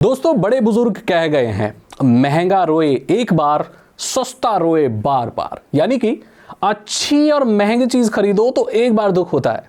दोस्तों, बड़े बुजुर्ग कह गए हैं, महंगा रोए एक बार, सस्ता रोए बार बार। यानी कि अच्छी और महंगी चीज खरीदो तो एक बार दुख होता है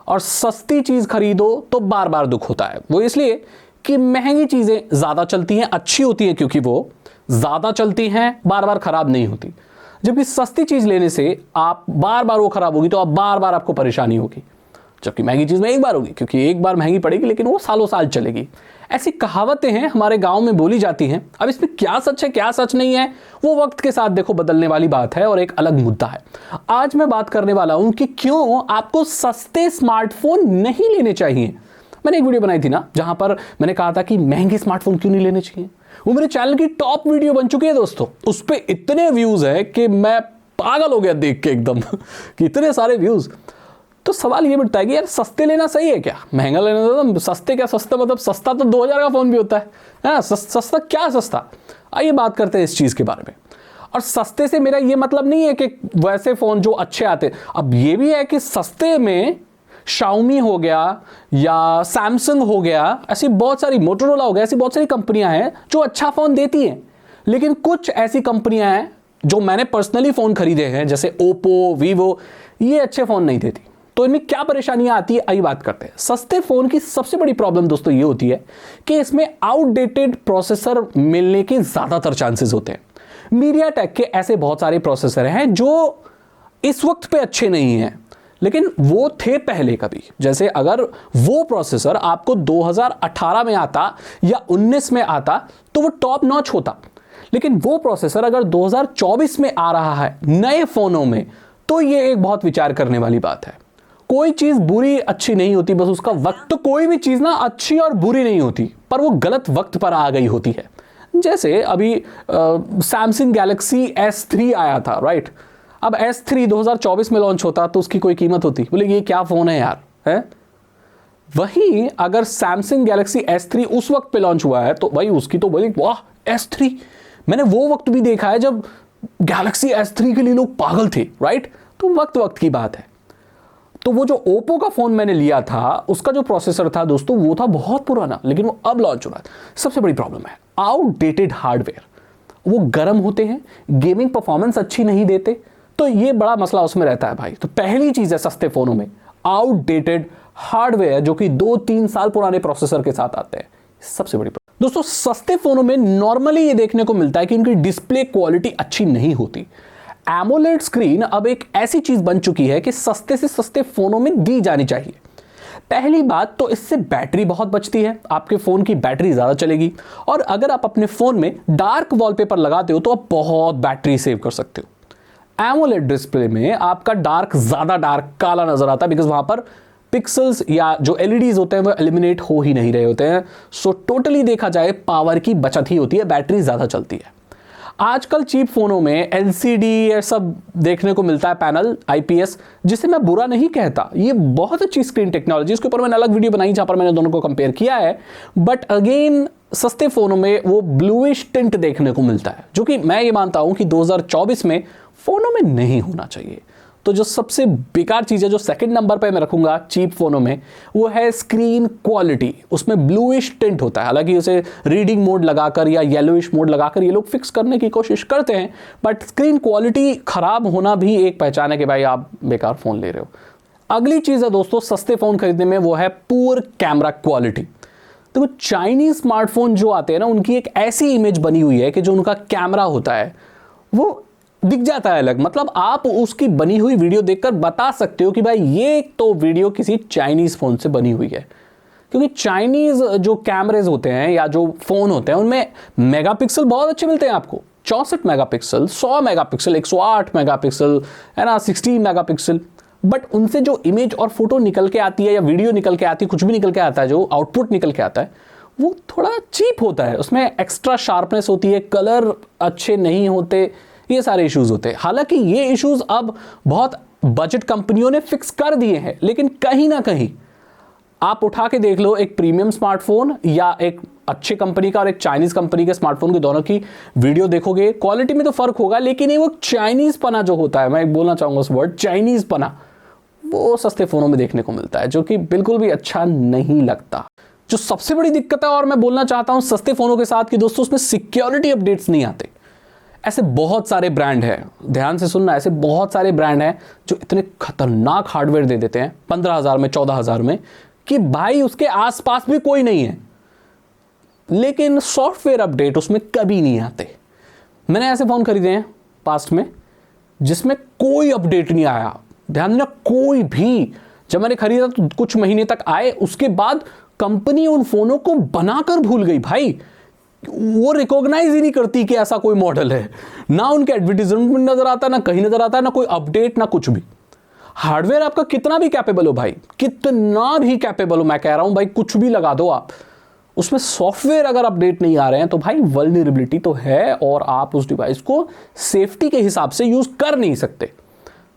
और सस्ती चीज खरीदो तो बार बार दुख होता है। वो इसलिए कि महंगी चीजें ज्यादा चलती हैं, अच्छी होती हैं क्योंकि वो ज्यादा चलती हैं, बार बार खराब नहीं होती। जबकि सस्ती चीज लेने से आप बार बार वो खराब होगी तो आप बार बार आपको परेशानी होगी, जबकि महंगी चीज में एक बार होगी क्योंकि एक बार महंगी पड़ेगी लेकिन वो सालों साल चलेगी। ऐसी कहावतें हैं, हमारे गांव में बोली जाती हैं। अब इसमें क्या सच है क्या सच नहीं है वो वक्त के साथ देखो बदलने वाली बात है और एक अलग मुद्दा है। आज मैं बात करने वाला हूं कि क्यों आपको सस्ते स्मार्टफोन नहीं लेने चाहिए। मैंने एक वीडियो बनाई थी ना जहां पर मैंने कहा था कि महंगे स्मार्टफोन क्यों नहीं लेने चाहिए। वो मेरे चैनल की टॉप वीडियो बन चुकी है दोस्तों। उस पर इतने व्यूज है कि मैं पागल हो गया देख के एकदम कि इतने सारे व्यूज। तो सवाल ये उठता है कि यार सस्ते लेना सही है क्या, महंगा लेना तो सस्ते क्या, सस्ता मतलब सस्ता तो 2000 का फोन भी होता है सस्ता क्या सस्ता। आइए बात करते हैं इस चीज के बारे में। और सस्ते से मेरा ये मतलब नहीं है कि वैसे फोन जो अच्छे आते, अब ये भी है कि सस्ते में Xiaomi हो गया या सैमसंग हो गया, ऐसी बहुत सारी, मोटोरोला हो गया, ऐसी बहुत सारी कंपनियां हैं जो अच्छा फोन देती हैं। लेकिन कुछ ऐसी कंपनियां हैं जो मैंने पर्सनली फोन खरीदे हैं जैसे ओप्पो, वीवो, ये अच्छे फोन नहीं देती। तो इनमें क्या परेशानियां आती है आइए बात करते हैं। सस्ते फोन की सबसे बड़ी प्रॉब्लम दोस्तों ये होती है कि इसमें आउटडेटेड प्रोसेसर मिलने के ज्यादातर चांसेस होते हैं। मीडियाटेक के ऐसे बहुत सारे प्रोसेसर हैं जो इस वक्त पे अच्छे नहीं हैं, लेकिन वो थे पहले कभी। जैसे अगर वो प्रोसेसर आपको 2018 में आता या 19 में आता तो वो टॉप नॉच होता, लेकिन वो प्रोसेसर अगर 2024 में आ रहा है नए फोनों में तो ये एक बहुत विचार करने वाली बात है। कोई चीज बुरी अच्छी नहीं होती, बस उसका वक्त। तो कोई भी चीज ना अच्छी और बुरी नहीं होती, पर वो गलत वक्त पर आ गई होती है। जैसे अभी सैमसंग गैलेक्सी S3 आया था, राइट। अब S3 2024 में लॉन्च होता तो उसकी कोई कीमत होती, बोले ये क्या फोन है यार, है। वहीं अगर सैमसंग गैलेक्सी S3 उस वक्त पे लॉन्च हुआ है तो भाई उसकी तो बोले वाह S3। मैंने वो वक्त भी देखा है जब गैलेक्सी S3 के लिए लोग पागल थे, राइट। तो वक्त वक्त की बात है। तो वो जो ओप्पो का फोन मैंने लिया था उसका जो प्रोसेसर था दोस्तों वो था बहुत पुराना, लेकिन वो अब लॉन्च हो रहा है। सबसे बड़ी प्रॉब्लम है आउटडेटेड हार्डवेयर, वो गर्म होते हैं, गेमिंग परफॉर्मेंस अच्छी नहीं देते, तो ये बड़ा मसला उसमें रहता है भाई। तो पहली चीज है सस्ते फोनों में आउटडेटेड हार्डवेयर जो कि 2-3 साल पुराने प्रोसेसर के साथ आते हैं। सबसे बड़ी दोस्तों सस्ते फोनों में नॉर्मली ये देखने को मिलता है कि उनकी डिस्प्ले क्वालिटी अच्छी नहीं होती। एमोलेड स्क्रीन अब एक ऐसी चीज बन चुकी है कि सस्ते से सस्ते फोनों में दी जानी चाहिए। पहली बात तो इससे बैटरी बहुत बचती है, आपके फोन की बैटरी ज्यादा चलेगी। और अगर आप अपने फोन में डार्क वॉलपेपर लगाते हो तो आप बहुत बैटरी सेव कर सकते हो। एमोलेड डिस्प्ले में आपका ज्यादा डार्क काला नजर आता है बिकॉज वहां पर पिक्सल्स या जो एलईडीज होते हैं वो एलिमिनेट हो ही नहीं रहे होते हैं। सो टोटली देखा जाए पावर की बचत ही होती है, बैटरी ज्यादा चलती है। आजकल चीप फोनों में एलसीडी ये सब देखने को मिलता है, पैनल IPS, जिसे मैं बुरा नहीं कहता, ये बहुत अच्छी स्क्रीन टेक्नोलॉजी। इसके ऊपर मैंने अलग वीडियो बनाई जहां पर मैंने दोनों को कंपेयर किया है। बट अगेन सस्ते फोनों में वो ब्लूइश टिंट देखने को मिलता है जो कि मैं ये मानता हूं कि 2024 में फोनों में नहीं होना चाहिए। तो जो सबसे बेकार चीज है जो सेकंड नंबर पे मैं रखूंगा चीप फोनों में वो है स्क्रीन क्वालिटी। उसमें ब्लूइश टिंट होता है, हालांकि उसे रीडिंग मोड लगाकर या येलोइश मोड लगाकर ये लोग फिक्स करने की कोशिश करते हैं, बट स्क्रीन क्वालिटी खराब होना भी एक पहचान है कि भाई आप बेकार फोन ले रहे हो। अगली चीज है दोस्तों सस्ते फोन खरीदने में वो है पुअर कैमरा क्वालिटी। तो चाइनीज स्मार्टफोन जो आते हैं ना उनकी एक ऐसी इमेज बनी हुई है कि जो उनका कैमरा होता है वो दिख जाता है अलग। मतलब आप उसकी बनी हुई वीडियो देखकर बता सकते हो कि भाई ये तो वीडियो किसी चाइनीज फोन से बनी हुई है, क्योंकि चाइनीज जो कैमरेज होते हैं या जो फोन होते हैं उनमें मेगापिक्सल बहुत अच्छे मिलते हैं आपको। 64 मेगापिक्सल, 100 मेगापिक्सल, 108 मेगापिक्सल, है ना, 16 मेगापिक्सल। बट उनसे जो इमेज और फोटो निकल के आती है या वीडियो निकल के आती है, कुछ भी निकल के आता है, जो आउटपुट निकल के आता है वो थोड़ा चीप होता है। उसमें एक्स्ट्रा शार्पनेस होती है, कलर अच्छे नहीं होते, ये सारे इश्यूज होते हैं। हालांकि ये इश्यूज अब बहुत बजट कंपनियों ने फिक्स कर दिए हैं, लेकिन कहीं ना कहीं आप उठा के देख लो एक प्रीमियम स्मार्टफोन या एक अच्छे कंपनी का और एक चाइनीज कंपनी के स्मार्टफोन की, दोनों की वीडियो देखोगे क्वालिटी में तो फर्क होगा, लेकिन ये वो चाइनीज पना जो होता है, मैं बोलना चाहूंगा उस वर्ड चाइनीज पना, वो सस्ते फोनों में देखने को मिलता है जो कि बिल्कुल भी अच्छा नहीं लगता। जो सबसे बड़ी दिक्कत है, और मैं बोलना चाहता हूं सस्ते फोनों के साथ, कि दोस्तों उसमें सिक्योरिटी अपडेट्स नहीं आते। ऐसे बहुत सारे ब्रांड हैं, ध्यान से सुनना, ऐसे बहुत सारे ब्रांड हैं जो इतने खतरनाक हार्डवेयर दे देते हैं 15,000 में, 14,000 में, कि भाई उसके आसपास भी कोई नहीं है, लेकिन सॉफ्टवेयर अपडेट उसमें कभी नहीं आते। मैंने ऐसे फोन खरीदे हैं पास्ट में जिसमें कोई अपडेट नहीं आया। ध्यान देना, कोई भी। जब मैंने खरीदा तो कुछ महीने तक आए, उसके बाद कंपनी उन फोनों को बनाकर भूल गई भाई। वो रिकॉग्नाइज ही नहीं करती कि ऐसा कोई मॉडल है, ना उनके एडवर्टीजमेंट में नजर आता, ना कहीं नजर आता, ना कोई अपडेट, ना कुछ भी। हार्डवेयर आपका कितना भी कैपेबल हो भाई, कितना भी कैपेबल हो, मैं कह रहा हूं भाई, कुछ भी लगा दो आप, उसमें सॉफ्टवेयर अगर अपडेट नहीं आ रहे हैं तो भाई वल्नरेबिलिटी तो है, और आप उस डिवाइस को सेफ्टी के हिसाब से यूज कर नहीं सकते।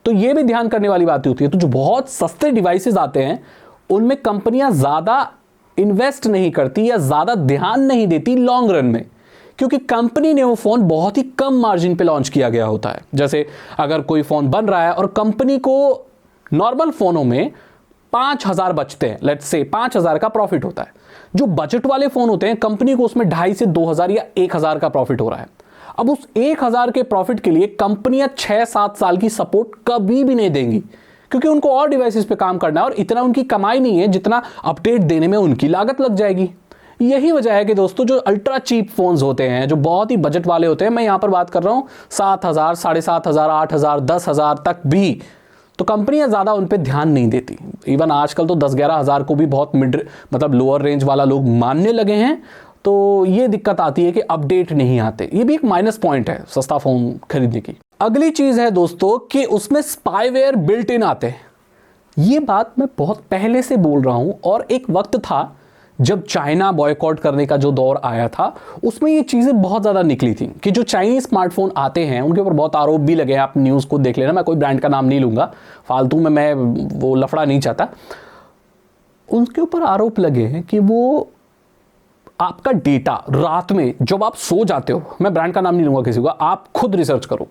तो ये भी ध्यान करने वाली बात होती है। तो जो बहुत सस्ते डिवाइसेस आते हैं उनमें कंपनियां ज्यादा इन्वेस्ट नहीं करती या ज्यादा ध्यान नहीं देती लॉन्ग रन में, क्योंकि कंपनी ने वो फोन बहुत ही कम मार्जिन पे लॉन्च किया गया होता है। जैसे अगर कोई फोन बन रहा है और कंपनी को नॉर्मल फोनों में 5,000 बचते हैं, लेट्स से 5,000 का प्रॉफिट होता है, जो बजट वाले फोन होते हैं कंपनी को उसमें 2,500 से 2,000 या 1,000 का प्रॉफिट हो रहा है। अब उस 1,000 के प्रॉफिट के लिए कंपनियां 6-7 साल की सपोर्ट कभी भी नहीं देंगी, क्योंकि उनको और डिवाइसेस पे काम करना है और इतना उनकी कमाई नहीं है जितना अपडेट देने में उनकी लागत लग जाएगी। यही वजह है कि दोस्तों जो अल्ट्रा चीप फोन्स होते हैं, जो बहुत ही बजट वाले होते हैं, मैं यहां पर बात कर रहा हूं 7,000, 7,500, 8,000, 10,000 तक भी, तो कंपनियां ज्यादा उन पे ध्यान नहीं देती। इवन आजकल तो 10-11,000 को भी बहुत मतलब लोअर रेंज वाला लोग मानने लगे हैं। तो ये दिक्कत आती है कि अपडेट नहीं आते, ये भी एक माइनस पॉइंट है सस्ता फोन खरीदने की। अगली चीज है दोस्तों कि उसमें स्पाईवेयर बिल्ट इन आते हैं। ये बात मैं बहुत पहले से बोल रहा हूं, और एक वक्त था जब चाइना बॉयकॉट करने का जो दौर आया था उसमें ये चीजें बहुत ज्यादा निकली थी कि जो चाइनीज स्मार्टफोन आते हैं उनके ऊपर बहुत आरोप भी लगे हैं। आप न्यूज को देख लेना, मैं कोई ब्रांड का नाम नहीं लूंगा, फालतू में मैं वो लफड़ा नहीं चाहता। उनके ऊपर आरोप लगे हैं कि वो आपका डेटा रात में जब आप सो जाते हो, मैं ब्रांड का नाम नहीं लूंगा किसी का, आप खुद रिसर्च करो,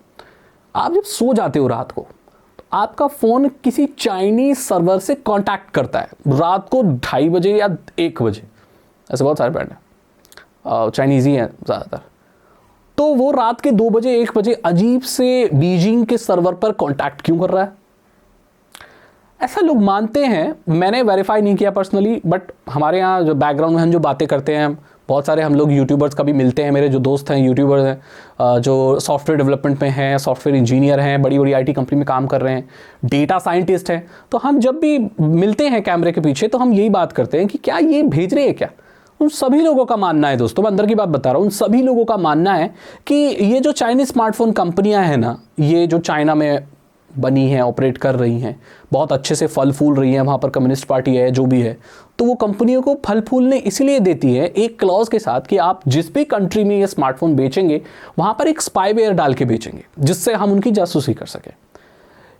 आप जब सो जाते हो रात को, आपका फोन किसी चाइनीज सर्वर से कांटेक्ट करता है रात को 2:30 बजे या 1 बजे, ऐसे बहुत सारे ब्रांड हैं, चाइनीज ही हैं ज़्यादातर। तो वो रात के 2 बजे 1 बजे अजीब से बीजिंग के सर्वर पर कांटेक्ट क्यों कर रहा है? ऐसा लोग मानते हैं, मैंने वेरीफाई नहीं किया पर्सनली, बट हमारे यहाँ जो बैकग्राउंड में हम जो बातें करते हैं, बहुत सारे हम लोग यूट्यूबर्स कभी मिलते हैं, मेरे जो दोस्त हैं यूट्यूबर्स हैं, जो सॉफ्टवेयर डेवलपमेंट में हैं, सॉफ्टवेयर इंजीनियर हैं, बड़ी बड़ी आईटी कंपनी में काम कर रहे हैं, डेटा साइंटिस्ट हैं, तो हम जब भी मिलते हैं कैमरे के पीछे तो हम यही बात करते हैं कि क्या ये भेज रहे हैं क्या। उन सभी लोगों का मानना है दोस्तों, मैं अंदर की बात बता रहा हूँ, उन सभी लोगों का मानना है कि ये जो चाइनीज स्मार्टफोन कंपनियां हैं ना, ये जो चाइना में बनी हैं, ऑपरेट कर रही हैं, बहुत अच्छे से फल फूल रही हैं, वहाँ पर कम्युनिस्ट पार्टी है, जो भी है, तो वो कंपनियों को फल फूलने इसलिए देती है एक क्लॉज के साथ कि आप जिस भी कंट्री में ये स्मार्टफोन बेचेंगे वहाँ पर एक स्पाईवेयर डाल के बेचेंगे, जिससे हम उनकी जासूसी कर सकें।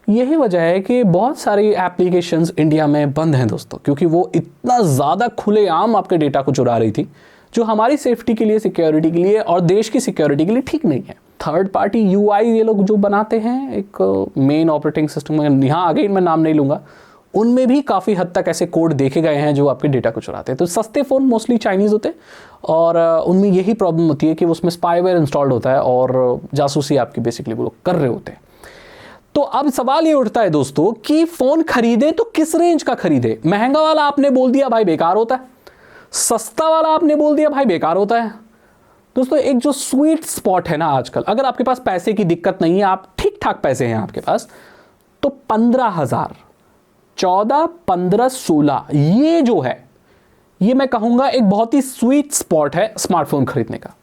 यही वजह है कि बहुत सारी एप्लीकेशंस इंडिया में बंद हैं दोस्तों, क्योंकि वो इतना ज़्यादा खुलेआम आपके डेटा को चुरा रही थी, जो हमारी सेफ्टी के लिए, सिक्योरिटी के लिए और देश की सिक्योरिटी के लिए ठीक नहीं है। थर्ड पार्टी UI ये लोग जो बनाते हैं, एक मेन ऑपरेटिंग सिस्टम में, यहाँ आगे मैं नाम नहीं लूँगा, उनमें भी काफ़ी हद तक ऐसे कोड देखे गए हैं जो आपके डेटा को चुराते हैं। तो सस्ते फ़ोन मोस्टली चाइनीज़ होते हैं और उनमें यही प्रॉब्लम होती है कि उसमें स्पाईवेयर इंस्टॉल्ड होता है और जासूसी आपकी बेसिकली वो लोग कर रहे होते हैं। तो अब सवाल ये उठता है दोस्तों कि फ़ोन खरीदें तो किस रेंज का खरीदें? महंगा वाला आपने बोल दिया भाई बेकार होता है, सस्ता वाला आपने बोल दिया भाई बेकार होता है। दोस्तों एक जो स्वीट स्पॉट है ना आजकल, अगर आपके पास पैसे की दिक्कत नहीं है, आप ठीक ठाक पैसे हैं आपके पास, तो 15,000, 14, 15, 16 ये जो है, ये मैं कहूंगा एक बहुत ही स्वीट स्पॉट है स्मार्टफोन खरीदने का।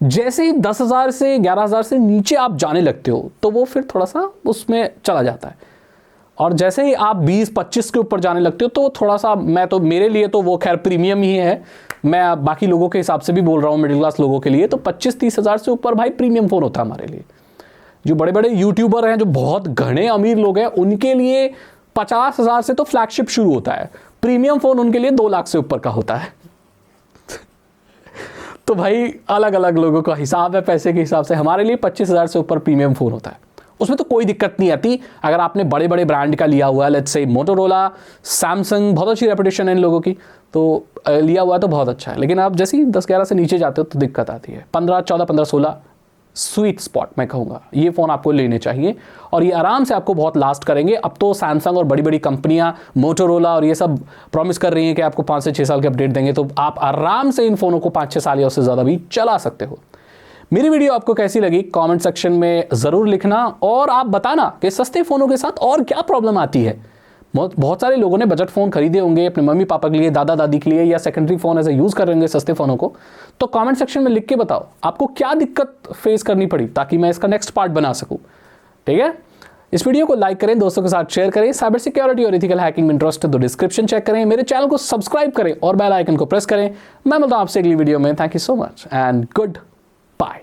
जैसे ही 10,000 से 11,000 से नीचे आप जाने लगते हो तो वो फिर थोड़ा सा उसमें चला जाता है, और जैसे ही आप 20-25 के ऊपर जाने लगते हो तो थोड़ा सा, मैं तो मेरे लिए तो वो खैर प्रीमियम ही है, मैं बाकी लोगों के हिसाब से भी बोल रहा हूँ, मिडिल क्लास लोगों के लिए तो 25-30 हज़ार से ऊपर भाई प्रीमियम फ़ोन होता है हमारे लिए। जो बड़े बड़े यूट्यूबर हैं, जो बहुत घने अमीर लोग हैं, उनके लिए 50,000 से तो फ्लैगशिप शुरू होता है, प्रीमियम फ़ोन उनके लिए 2 लाख से ऊपर का होता है। तो भाई अलग अलग लोगों का हिसाब है पैसे के हिसाब से, हमारे लिए 25,000 से ऊपर प्रीमियम फ़ोन होता है, उसमें तो कोई दिक्कत नहीं आती अगर आपने बड़े बड़े ब्रांड का लिया हुआ है, लेट्स से मोटोरोला, सैमसंग, बहुत अच्छी रेपुटेशन है इन लोगों की, तो लिया हुआ है तो बहुत अच्छा है। लेकिन आप जैसे ही 10-11 से नीचे जाते हो तो दिक्कत आती है। 15-14, 15-16 स्वीट स्पॉट मैं कहूँगा, ये फ़ोन आपको लेने चाहिए और ये आराम से आपको बहुत लास्ट करेंगे। अब तो सैमसंग और बड़ी बड़ी कंपनियां, मोटोरोला और ये सब प्रॉमिस कर रही हैं कि आपको 5 से 6 साल के अपडेट देंगे, तो आप आराम से इन फ़ोनों को 5-6 साल या उससे ज़्यादा भी चला सकते हो। मेरी वीडियो आपको कैसी लगी कमेंट सेक्शन में ज़रूर लिखना और आप बताना कि सस्ते फ़ोनों के साथ और क्या प्रॉब्लम आती है। बहुत सारे लोगों ने बजट फ़ोन खरीदे होंगे अपने मम्मी पापा के लिए, दादा दादी के लिए, या सेकेंडरी फ़ोन ऐसे यूज़ कर रहे होंगे सस्ते फ़ोनों को। तो कमेंट सेक्शन में लिख के बताओ आपको क्या दिक्कत फेस करनी पड़ी, ताकि मैं इसका नेक्स्ट पार्ट बना सकूं। ठीक है, इस वीडियो को लाइक करें, दोस्तों के साथ शेयर करें। साइबर सिक्योरिटी और एथिकल हैकिंग में इंटरेस्ट है तो डिस्क्रिप्शन चेक करें, मेरे चैनल को सब्सक्राइब करें और बेल आइकन को प्रेस करें। मैं मिलता हूं आपसे अगली वीडियो में। Thank you so much and good bye.